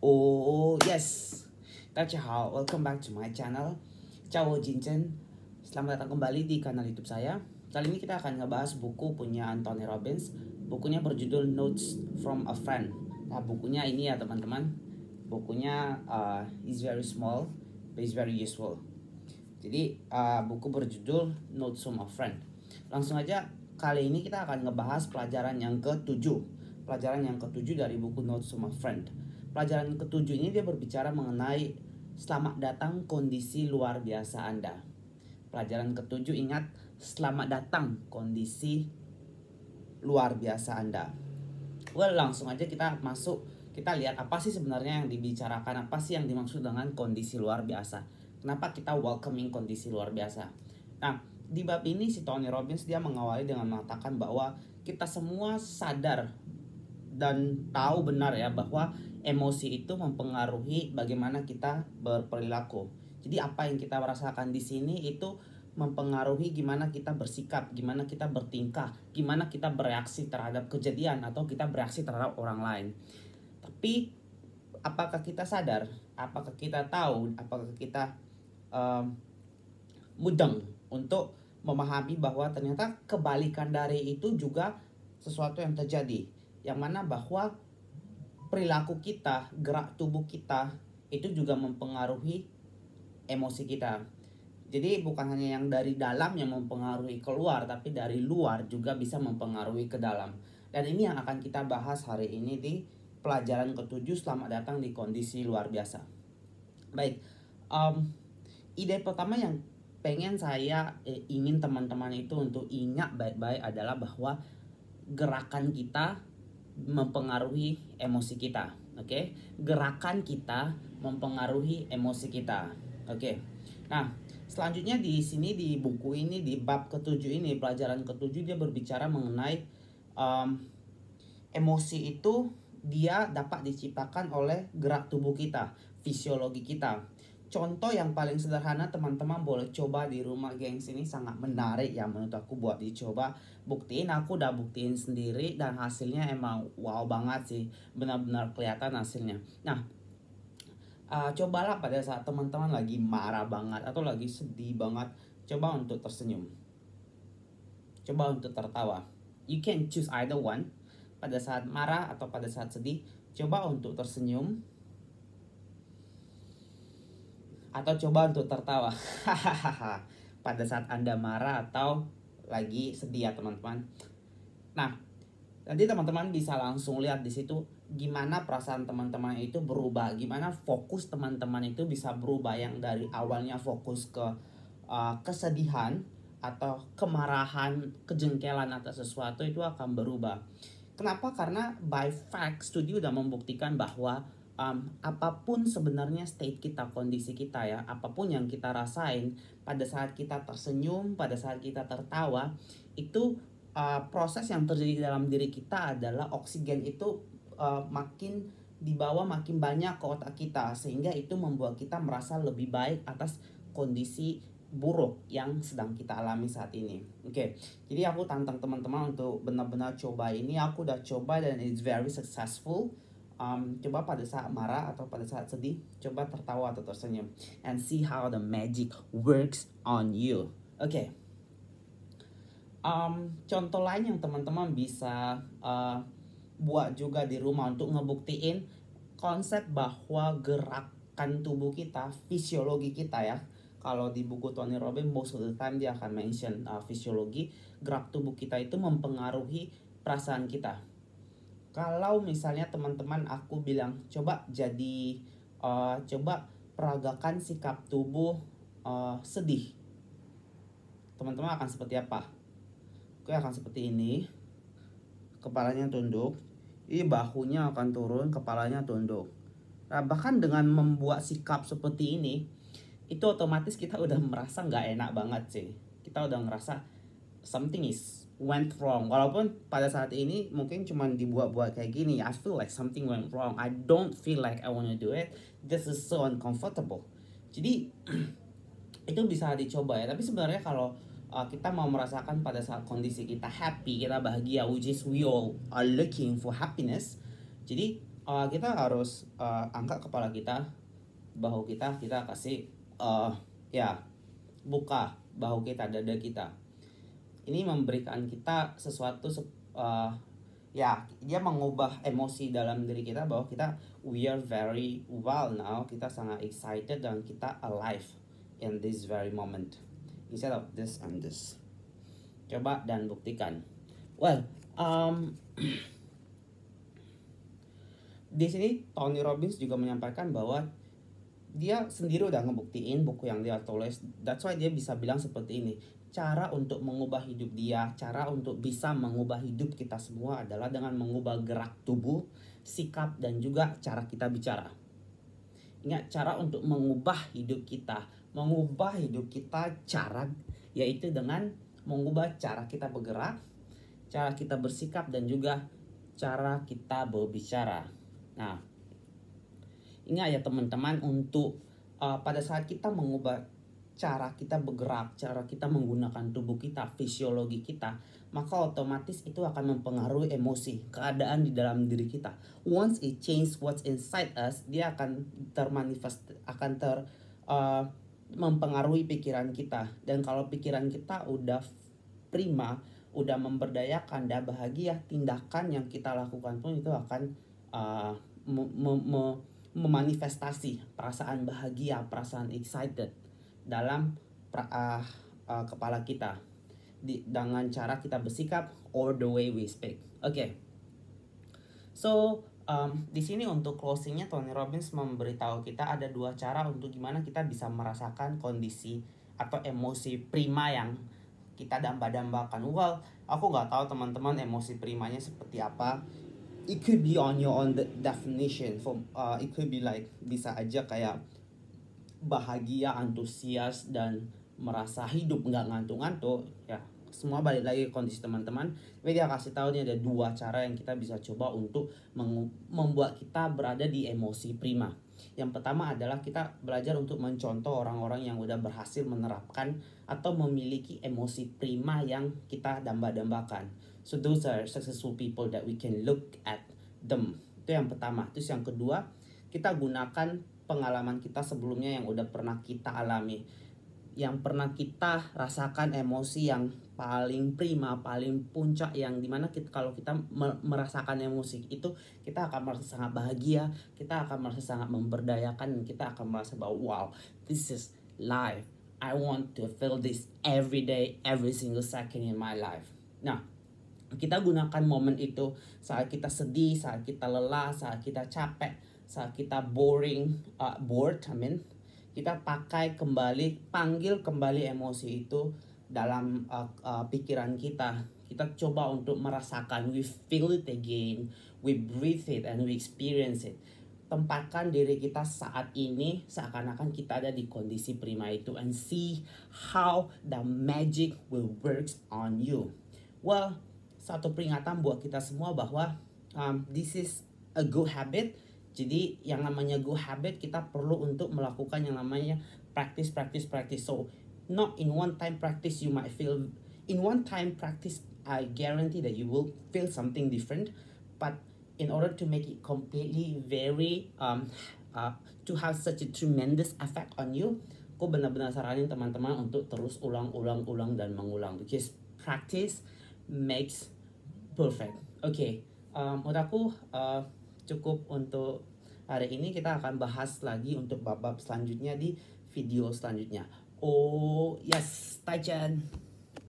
Oh yes, 大家好, welcome back to my channel. Ciao Jinchen, selamat datang kembali di kanal YouTube saya. Kali ini kita akan ngebahas buku punya Anthony Robbins. Bukunya berjudul Notes from a Friend. Nah, bukunya ini ya teman-teman. Bukunya is very small, but is very useful. Jadi buku berjudul Notes from a Friend. Langsung aja, kali ini kita akan ngebahas pelajaran yang ke-7. Pelajaran yang ke-7 dari buku Notes from a Friend. Pelajaran ke-7 ini dia berbicara mengenai selamat datang kondisi luar biasa Anda. Pelajaran ke-7, ingat, selamat datang kondisi luar biasa Anda. Well, langsung aja kita masuk. Kita lihat apa sih sebenarnya yang dibicarakan, apa sih yang dimaksud dengan kondisi luar biasa. Kenapa kita welcoming kondisi luar biasa. Nah, di bab ini si Tony Robbins dia mengawali dengan mengatakan bahwa kita semua sadar dan tahu benar ya bahwa emosi itu mempengaruhi bagaimana kita berperilaku. Jadi apa yang kita rasakan di sini itu mempengaruhi gimana kita bersikap, gimana kita bertingkah, gimana kita bereaksi terhadap kejadian atau kita bereaksi terhadap orang lain. Tapi apakah kita sadar, apakah kita tahu, apakah kita mudeng untuk memahami bahwa ternyata kebalikan dari itu juga sesuatu yang terjadi, yang mana bahwa perilaku kita, gerak tubuh kita itu juga mempengaruhi emosi kita. Jadi bukan hanya yang dari dalam yang mempengaruhi keluar, tapi dari luar juga bisa mempengaruhi ke dalam. Dan ini yang akan kita bahas hari ini di pelajaran ke-7, selamat datang di kondisi luar biasa. Baik, ide pertama yang pengen saya ingin teman-teman itu untuk ingat baik-baik adalah bahwa gerakan kita mempengaruhi emosi kita, oke? Gerakan kita mempengaruhi emosi kita, oke? Nah, selanjutnya di sini di buku ini di bab ke-7 ini, pelajaran ke-7 dia berbicara mengenai emosi itu dia dapat diciptakan oleh gerak tubuh kita, fisiologi kita. Contoh yang paling sederhana teman-teman boleh coba di rumah, gengs. Ini sangat menarik ya menurut aku buat dicoba. Buktiin, aku udah buktiin sendiri dan hasilnya emang wow banget sih. Benar-benar kelihatan hasilnya. Nah, cobalah pada saat teman-teman lagi marah banget atau lagi sedih banget, coba untuk tersenyum. Coba untuk tertawa. You can choose either one. Pada saat marah atau pada saat sedih, coba untuk tersenyum. Atau coba untuk tertawa. Pada saat Anda marah atau lagi sedih ya teman-teman. Nah, nanti teman-teman bisa langsung lihat di situ gimana perasaan teman-teman itu berubah, gimana fokus teman-teman itu bisa berubah, yang dari awalnya fokus ke kesedihan atau kemarahan, kejengkelan atas sesuatu itu akan berubah. Kenapa? Karena by fact studi udah membuktikan bahwa apapun sebenarnya state kita, kondisi kita ya, apapun yang kita rasain pada saat kita tersenyum, pada saat kita tertawa, itu proses yang terjadi dalam diri kita adalah oksigen itu makin dibawa makin banyak ke otak kita, sehingga itu membuat kita merasa lebih baik atas kondisi buruk yang sedang kita alami saat ini. Oke, jadi aku tantang teman-teman untuk benar-benar coba ini. Aku udah coba dan it's very successful. Coba pada saat marah atau pada saat sedih, coba tertawa atau tersenyum and see how the magic works on you. Oke. Contoh lain yang teman-teman bisa buat juga di rumah untuk ngebuktiin konsep bahwa gerakan tubuh kita, fisiologi kita ya. Kalau di buku Tony Robbins most of the time dia akan mention fisiologi, gerak tubuh kita itu mempengaruhi perasaan kita. Kalau misalnya teman-teman aku bilang coba peragakan sikap tubuh sedih, teman-teman akan seperti apa? Oke, akan seperti ini, kepalanya tunduk, ini bahunya akan turun, kepalanya tunduk. Nah, bahkan dengan membuat sikap seperti ini, itu otomatis kita udah merasa nggak enak banget sih. Kita udah ngerasa something is went wrong. Walaupun pada saat ini mungkin cuma dibuat-buat kayak gini, I feel like something went wrong. I don't feel like I wanna do it. This is so uncomfortable. Jadi itu bisa dicoba ya. Tapi sebenarnya kalau kita mau merasakan pada saat kondisi kita happy, kita bahagia, which is we all are looking for happiness. Jadi kita harus angkat kepala kita, bahu kita kasih ya buka bahu kita, dada kita. Ini memberikan kita sesuatu ya, dia mengubah emosi dalam diri kita bahwa we are very well now, kita sangat excited dan kita alive in this very moment instead of this and this. Coba dan buktikan. Well, di sini Tony Robbins juga menyampaikan bahwa dia sendiri udah ngebuktiin buku yang dia tulis. That's why dia bisa bilang seperti ini. Cara untuk mengubah hidup dia, cara untuk bisa mengubah hidup kita semua adalah dengan mengubah gerak tubuh, sikap, dan juga cara kita bicara. Ingat, cara untuk mengubah hidup kita cara, yaitu dengan mengubah cara kita bergerak, cara kita bersikap, dan juga cara kita berbicara. Nah, ingat ya teman-teman, untuk pada saat kita mengubah cara kita bergerak, cara kita menggunakan tubuh kita, fisiologi kita, maka otomatis itu akan mempengaruhi emosi, keadaan di dalam diri kita. Once it change what's inside us, dia akan termanifest, mempengaruhi pikiran kita. Dan kalau pikiran kita udah prima, udah memberdayakan, udah bahagia, tindakan yang kita lakukan pun itu akan memanifestasi perasaan bahagia, perasaan excited dalam kepala kita dengan cara kita bersikap or the way we speak. Okay. So di sini untuk closingnya Tony Robbins memberitahu kita ada dua cara untuk gimana kita bisa merasakan kondisi atau emosi prima yang kita damba-dambakan. Well, aku nggak tahu teman-teman emosi primanya seperti apa. It could be on your own definition. It could be like, bisa aja kayak bahagia, antusias, dan merasa hidup nggak ngantuk-ngantuk. Ya, semua balik lagi ke kondisi teman-teman. Tapi dia kasih tahu nih ada dua cara yang kita bisa coba untuk membuat kita berada di emosi prima. Yang pertama adalah kita belajar untuk mencontoh orang-orang yang udah berhasil menerapkan atau memiliki emosi prima yang kita damba-dambakan. So those are successful people that we can look at them. Itu yang pertama. Terus yang kedua, kita gunakan pengalaman kita sebelumnya yang udah pernah kita alami, yang pernah kita rasakan emosi yang paling prima, paling puncak, yang dimana kalau kita merasakan emosi itu, kita akan merasa sangat bahagia, kita akan merasa sangat memberdayakan, dan kita akan merasa bahwa wow, this is life. I want to feel this every day, every single second in my life. Nah, kita gunakan momen itu saat kita sedih, saat kita lelah, saat kita capek, saat kita bored, kita panggil kembali emosi itu dalam pikiran kita. Kita coba untuk merasakan, we feel it again, we breathe it, and we experience it. Tempatkan diri kita saat ini seakan-akan kita ada di kondisi prima itu, and see how the magic will work on you. Well, satu peringatan buat kita semua bahwa this is a good habit. Jadi yang namanya good habit, kita perlu untuk melakukan yang namanya practice. So not in one time practice you might feel, in one time practice I guarantee that you will feel something different. But in order to make it completely very to have such a tremendous effect on you, aku benar-benar saranin teman-teman untuk terus ulang dan mengulang, because practice makes perfect. Okay, menurut aku cukup untuk hari ini. Kita akan bahas lagi untuk bab-bab selanjutnya di video selanjutnya. Oh yes, Taichan.